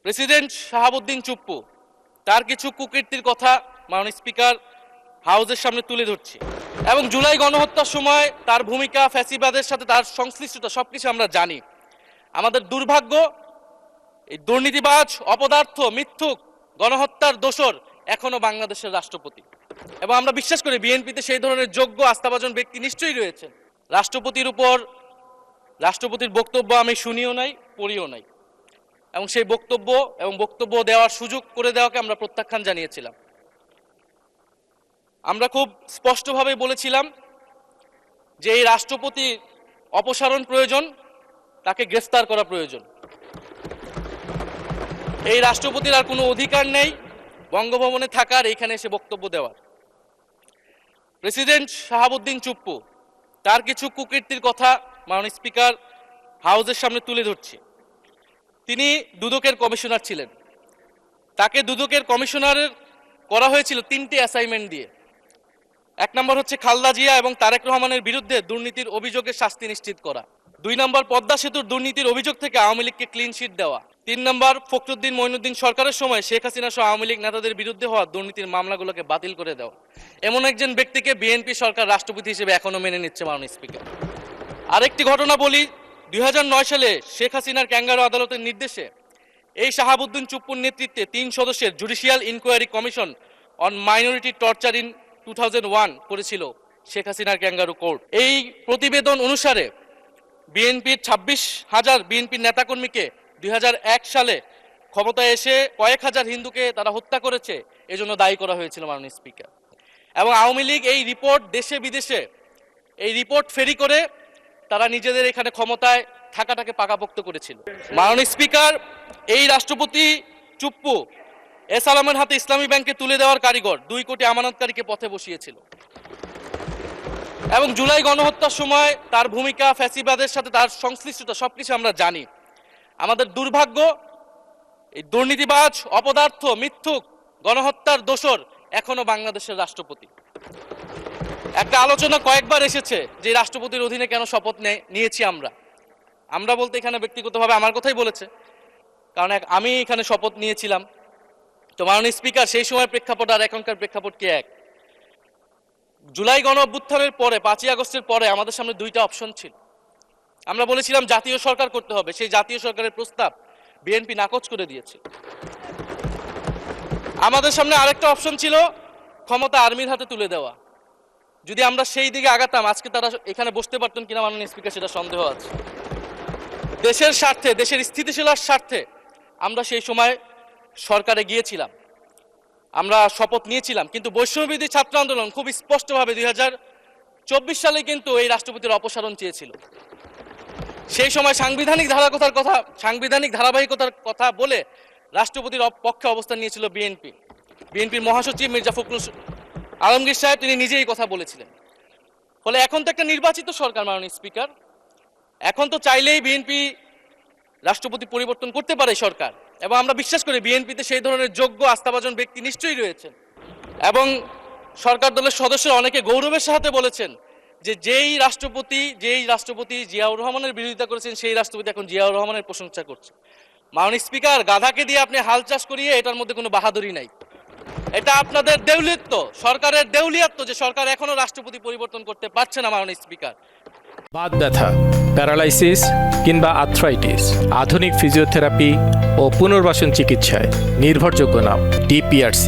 President Shahabuddin Chuppu তার কিছু কুকীর্তির কথা মাননীয় স্পিকার হাউসের সামনে তুলে ধরছি এবং জুলাই গণহত্যার সময় তার ভূমিকা, ফ্যাসিবাদের সাথে তার সংশ্লিষ্টতা সবকিছু আমরা জানি। আমাদের দুর্ভাগ্য, এই দুর্নীতিবাজ, অপদার্থ, মিথ্যুক, গণহত্যার দোসর এখনো বাংলাদেশের রাষ্ট্রপতি। এবং আমরা বিশ্বাস করি বিএনপিতে সেই ধরনের যোগ্য আস্থাভাজন ব্যক্তি নিশ্চয়ই রয়েছেন। রাষ্ট্রপতির বক্তব্য আমি শুনিও নাই, পড়িও নাই, এবং সেই বক্তব্য দেওয়ার সুযোগ করে দেওয়াকে আমরা প্রত্যাখ্যান জানিয়েছিলাম। আমরা খুব স্পষ্টভাবে বলেছিলাম যে এই রাষ্ট্রপতির অপসারণ প্রয়োজন, তাকে গ্রেফতার করা প্রয়োজন। এই রাষ্ট্রপতির আর কোনো অধিকার নেই বঙ্গভবনে থাকার, এইখানে এসে বক্তব্য দেওয়ার। প্রেসিডেন্ট শাহাবুদ্দিন চুপ্পু তার কিছু কুকীর্তির কথা মাননীয় স্পিকার হাউসের সামনে তুলে ধরছি। তিনি দুদকের কমিশনার ছিলেন। তাকে দুদকের কমিশনারের করা হয়েছিল 3টি অ্যাসাইনমেন্ট দিয়ে। 1 নম্বর হচ্ছে খালেদা জিয়া এবং তারেক রহমানের বিরুদ্ধে দুর্নীতির অভিযোগের শাস্তি নিশ্চিত করা। 2 নম্বর পদ্মা সেতুর দুর্নীতির অভিযোগ থেকে আওয়ামী লীগকে ক্লিন চিট দেওয়া। 3 নম্বর ফখরুদ্দিন মঈনুদ্দিন সরকারের সময় শেখ হাসিনা সহ আওয়ামী লীগ নেতাদের বিরুদ্ধে হওয়া দুর্নীতির মামলাগুলোকে বাতিল করে দেওয়া। এমন একজন ব্যক্তিকে বিএনপি সরকার রাষ্ট্রপতি হিসেবে এখনো মেনে নিচ্ছে মাননীয় স্পিকার। আরেকটি ঘটনা বলি, 2009 সালে শেখ হাসিনার ক্যাঙ্গারু আদালতের নির্দেশে এই শাহাবুদ্দিন চুপ্পুর নেতৃত্বে 3 সদস্যের judicial inquiry commission on minority torture in 2001 করেছিল শেখ হাসিনার ক্যাঙ্গারু কোর্ট। এই প্রতিবেদন অনুসারে বিএনপির 26,000 বিএনপির নেতাকর্মীকে 2001 সালে ক্ষমতায় এসে কয়েক হাজার হিন্দুকে তারা হত্যা করেছে, এজন্য দায়ী করা হয়েছিল মাননীয় স্পিকার। এবং আওয়ামী লীগ এই রিপোর্ট দেশে বিদেশে এই রিপোর্ট ফেরি করে তারা নিজেদের এখানে ক্ষমতায় থাকাটাকে পাকাপোক্ত করেছিল। মাননীয় স্পিকার, এই রাষ্ট্রপতি চুপ্পু এস আলমের হাতে ইসলামী ব্যাংকে তুলে দেওয়ার কারিগর, 2 কোটি আমানতকারীকে পথে বসিয়েছিল। এবং জুলাই গণহত্যার সময় তার ভূমিকা, ফ্যাসিবাদের সাথে তার সংশ্লিষ্টতা সবকিছু আমরা জানি। আমাদের দুর্ভাগ্য, এই দুর্নীতিবাজ, অপদার্থ, মিথ্যুক, গণহত্যার দোসর এখনো বাংলাদেশের রাষ্ট্রপতি। একটা আলোচনা কয়েকবার এসেছে যে রাষ্ট্রপতির অধীনে কেন শপথ নিয়েছি আমরা বলতে এখানে ব্যক্তিগতভাবে আমার কথাই বলেছে, কারণ আমি এখানে শপথ নিয়েছিলাম। তো মাননীয় স্পিকার, সেই সময় প্রেক্ষাপট আর এখনকার প্রেক্ষাপট কি এক? জুলাই গণ অভ্যুত্থানের পরে 5ই আগস্টের পরে আমাদের সামনে 2টা অপশন ছিল। আমরা বলেছিলাম জাতীয় সরকার করতে হবে, সেই জাতীয় সরকারের প্রস্তাব বিএনপি নাকচ করে দিয়েছে। আমাদের সামনে আরেকটা অপশন ছিল ক্ষমতা আর্মির হাতে তুলে দেওয়া। যদি আমরা সেই দিকে আগাতাম, আজকে তারা এখানে বসতে পারতেন কিনা মাননীয় স্পিকার সেটা সন্দেহ আছে। দেশের স্বার্থে, দেশের স্থিতিশীলতার স্বার্থে আমরা সেই সময় সরকারে গিয়েছিলাম, আমরা শপথ নিয়েছিলাম। কিন্তু বৈষম্যবিরোধী ছাত্র আন্দোলন খুব স্পষ্টভাবে 2024 সালে কিন্তু এই রাষ্ট্রপতির অপসারণ চেয়েছিল। সেই সময় সাংবিধানিক ধারাবাহিকতার কথা বলে রাষ্ট্রপতির পক্ষে অবস্থান নিয়েছিল বিএনপির মহাসচিব মির্জা ফখরুল আলমগীর সাহেব, তিনি নিজেই কথা বলেছিলেন। ফলে এখন তো একটা নির্বাচিত সরকার মাননীয় স্পিকার, এখন তো চাইলেই বিএনপি রাষ্ট্রপতি পরিবর্তন করতে পারে সরকার। এবং আমরা বিশ্বাস করি বিএনপিতে সেই ধরনের যোগ্য আস্থাভাজন ব্যক্তি নিশ্চয়ই রয়েছেন। এবং সরকার দলের সদস্যরা অনেকে গৌরবের সাথে বলেছেন যে যেই রাষ্ট্রপতি জিয়াউর রহমানের বিরোধিতা করেছেন, সেই রাষ্ট্রপতি এখন জিয়াউর রহমানের প্রশংসা করছে। মাননীয় স্পিকার, গাধাকে দিয়ে আপনি হাল চাষ করিয়ে এটার মধ্যে কোনো বাহাদুরি নাই। এটা আপনাদের দেউলিয়ত্ব, সরকারের দেউলিয়াত্ব যে সরকার এখনো রাষ্ট্রপতি পরিবর্তন করতে পারছে না। মাননীয় স্পিকার, বাত ব্যথা, প্যারালাইসিস কিংবা আর্থ্রাইটিস, আধুনিক ফিজিওথেরাপি ও পুনর্বাসন চিকিৎসায় নির্ভরযোগ্য নাম DPRC।